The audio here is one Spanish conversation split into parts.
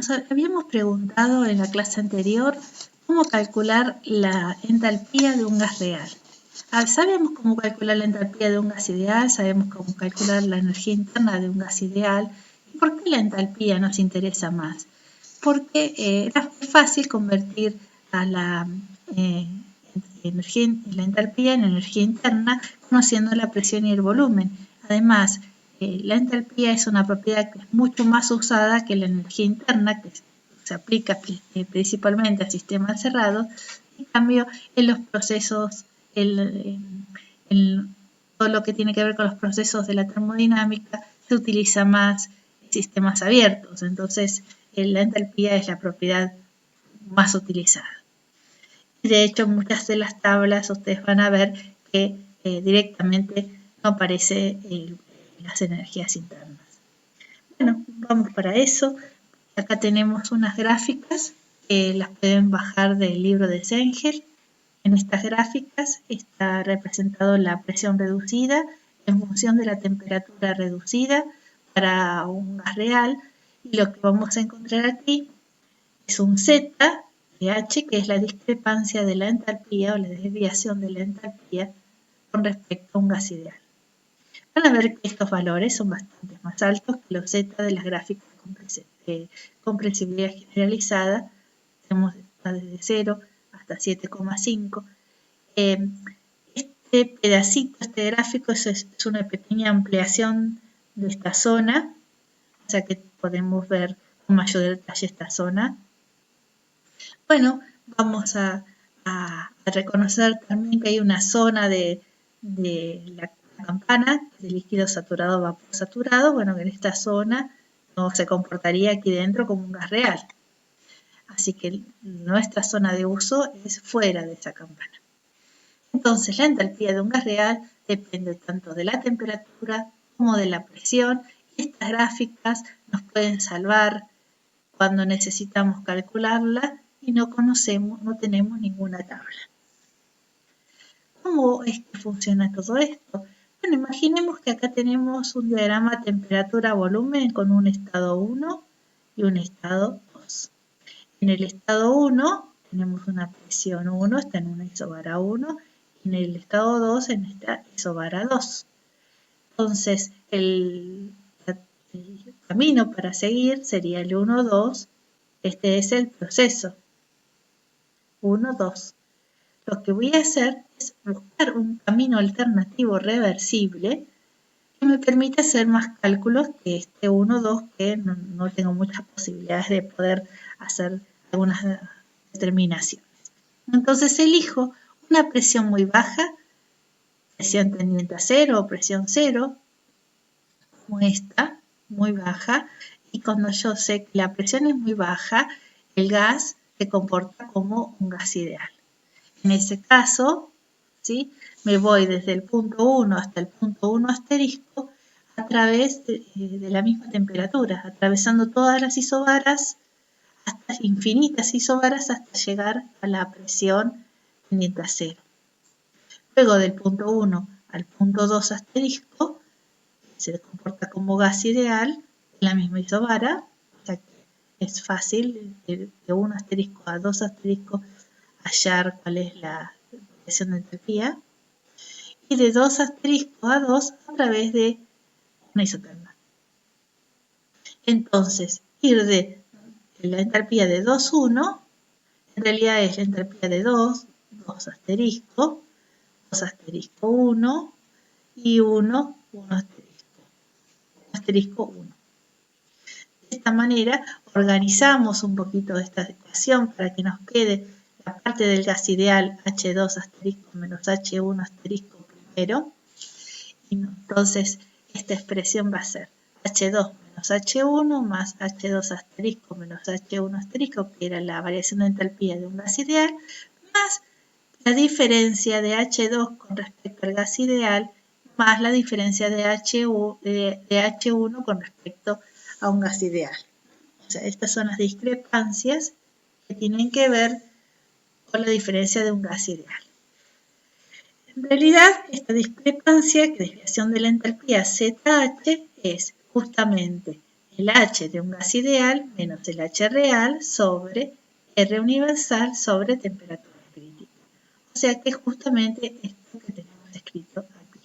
Nos habíamos preguntado en la clase anterior cómo calcular la entalpía de un gas real. Sabemos cómo calcular la entalpía de un gas ideal, sabemos cómo calcular la energía interna de un gas ideal. ¿Y por qué la entalpía nos interesa más? Porque es fácil convertir a la entalpía en energía interna conociendo la presión y el volumen. Además, la entalpía es una propiedad que es mucho más usada que la energía interna, que se aplica principalmente a sistemas cerrados. En cambio, en los procesos, todo lo que tiene que ver con los procesos de la termodinámica, se utiliza más sistemas abiertos. Entonces, la entalpía es la propiedad más utilizada. De hecho, en muchas de las tablas ustedes van a ver que directamente no aparece las energías internas. Bueno, vamos para eso. Acá tenemos unas gráficas que las pueden bajar del libro de Zengel. En estas gráficas está representado la presión reducida en función de la temperatura reducida para un gas real. Y lo que vamos a encontrar aquí es un Z de H, que es la discrepancia de la entalpía o la desviación de la entalpía con respecto a un gas ideal. Van a ver que estos valores son bastante más altos que los Z de las gráficas de compresibilidad generalizada. Tenemos desde 0 hasta 7,5. Este pedacito, este gráfico es una pequeña ampliación de esta zona, o sea que podemos ver con mayor detalle esta zona. Bueno, vamos a reconocer también que hay una zona de la campana, de líquido saturado a vapor saturado. Bueno, que en esta zona no se comportaría aquí dentro como un gas real. Así que nuestra zona de uso es fuera de esa campana. Entonces, la entalpía de un gas real depende tanto de la temperatura como de la presión. Estas gráficas nos pueden salvar cuando necesitamos calcularla y no tenemos ninguna tabla. ¿Cómo es que funciona todo esto? Bueno, imaginemos que acá tenemos un diagrama temperatura-volumen con un estado 1 y un estado 2. En el estado 1 tenemos una presión 1, está en una isobara 1, y en el estado 2 en esta isobara 2. Entonces, el camino para seguir sería el 1, 2. Este es el proceso. 1, 2. Lo que voy a hacer es buscar un camino alternativo reversible que me permita hacer más cálculos que este 1, 2, que no tengo muchas posibilidades de poder hacer algunas determinaciones. Entonces elijo una presión muy baja, presión tendiente a 0 o presión 0, como esta, muy baja, y cuando yo sé que la presión es muy baja, el gas se comporta como un gas ideal. En ese caso, ¿sí?, me voy desde el punto 1 hasta el punto 1 asterisco a través de la misma temperatura, atravesando todas las isobaras, hasta infinitas isobaras, hasta llegar a la presión tendiente a 0. Luego del punto 1 al punto 2 asterisco, se comporta como gas ideal en la misma isobara, o sea que es fácil de 1 asterisco a 2 asterisco hallar cuál es la presión de entalpía, y de 2 asterisco a 2 a través de una isoterma. Entonces, ir de la entalpía de 2, 1, en realidad es la entalpía de 2, 2 asterisco, 2 asterisco 1 y 1, 1 asterisco 1. De esta manera organizamos un poquito esta ecuación para que nos quede la parte del gas ideal H2 asterisco menos H1 asterisco primero. Y entonces esta expresión va a ser H2 menos H1 más H2 asterisco menos H1 asterisco, que era la variación de entalpía de un gas ideal, más la diferencia de H2 con respecto al gas ideal, más la diferencia de H1 con respecto a un gas ideal. O sea, estas son las discrepancias que tienen que ver con la diferencia de un gas ideal. En realidad, esta discrepancia, que desviación de la entalpía ZH, es justamente el H de un gas ideal menos el H real sobre R universal sobre temperatura crítica. O sea que es justamente esto que tenemos escrito aquí.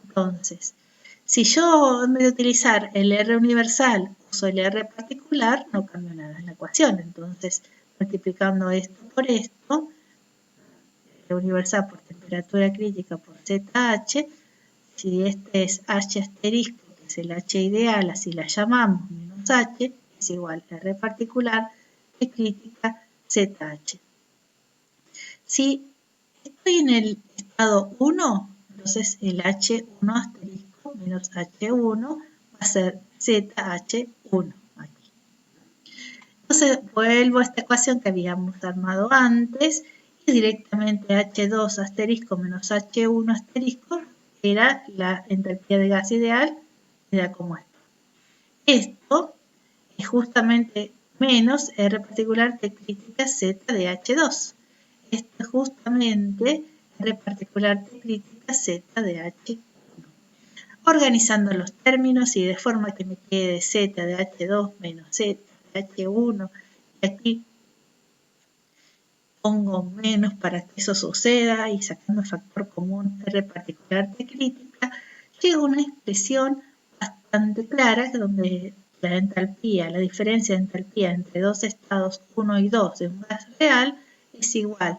Entonces, si yo en vez de utilizar el R universal uso el R particular, no cambio nada en la ecuación. Entonces, multiplicando esto por esto, R universal por temperatura crítica por ZH, si este es H asterisco, que es el H ideal, así la llamamos, menos H, es igual a R particular de crítica ZH. Si estoy en el estado 1, entonces el H1 asterisco menos H1 va a ser ZH1 aquí. Entonces vuelvo a esta ecuación que habíamos armado antes y directamente H2 asterisco menos H1 asterisco era la entalpía de gas ideal, era como esto. Esto es justamente menos R particular de crítica Z de H2. Esto es justamente R particular de crítica Z de H1. Organizando los términos y de forma que me quede Z de H2 menos Z de H1, y aquí pongo menos para que eso suceda y sacando el factor común R particular de crítica, llega una expresión bastante clara donde la entalpía, la diferencia de entalpía entre dos estados 1 y 2 de un gas real es igual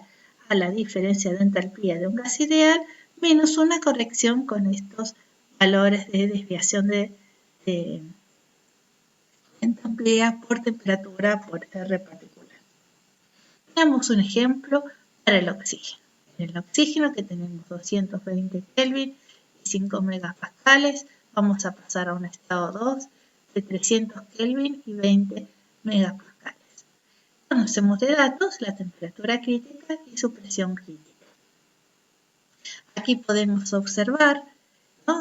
a la diferencia de entalpía de un gas ideal menos una corrección con estos valores de desviación de entalpía por temperatura por R particular. Veamos un ejemplo para el oxígeno. En el oxígeno que tenemos 220 Kelvin y 5 megapascales, vamos a pasar a un estado 2 de 300 Kelvin y 20 megapascales. Conocemos de datos la temperatura crítica y su presión crítica. Aquí podemos observar,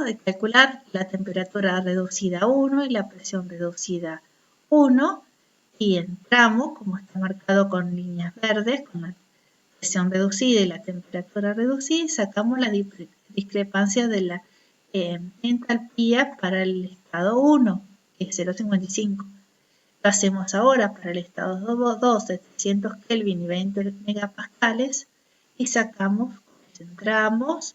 de calcular la temperatura reducida a 1 y la presión reducida a 1 y entramos, como está marcado con líneas verdes, con la presión reducida y la temperatura reducida y sacamos la discrepancia de la entalpía para el estado 1, que es 0,55. Lo hacemos ahora para el estado 2 de 300 Kelvin y 20 megapascales y sacamos, concentramos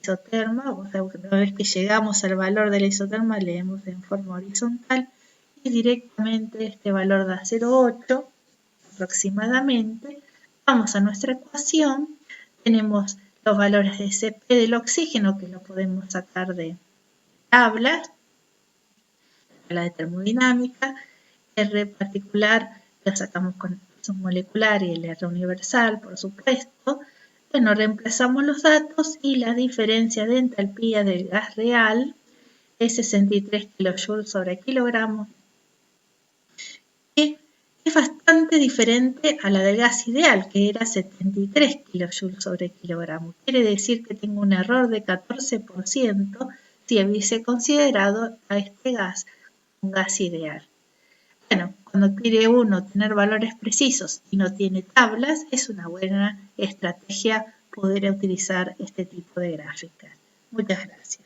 isoterma, una vez que llegamos al valor de la isoterma leemos en forma horizontal y directamente este valor da 0,8 aproximadamente. Vamos a nuestra ecuación, tenemos los valores de Cp del oxígeno que lo podemos sacar de tablas, la de termodinámica, R particular lo sacamos con su molecular y el R universal, por supuesto. Bueno, reemplazamos los datos y la diferencia de entalpía del gas real es 63 kJ sobre kilogramo, que es bastante diferente a la del gas ideal, que era 73 kJ sobre kilogramo. Quiere decir que tengo un error de 14% si hubiese considerado a este gas un gas ideal. Bueno, cuando quiere uno tener valores precisos y no tiene tablas, es una buena estrategia poder utilizar este tipo de gráficas. Muchas gracias.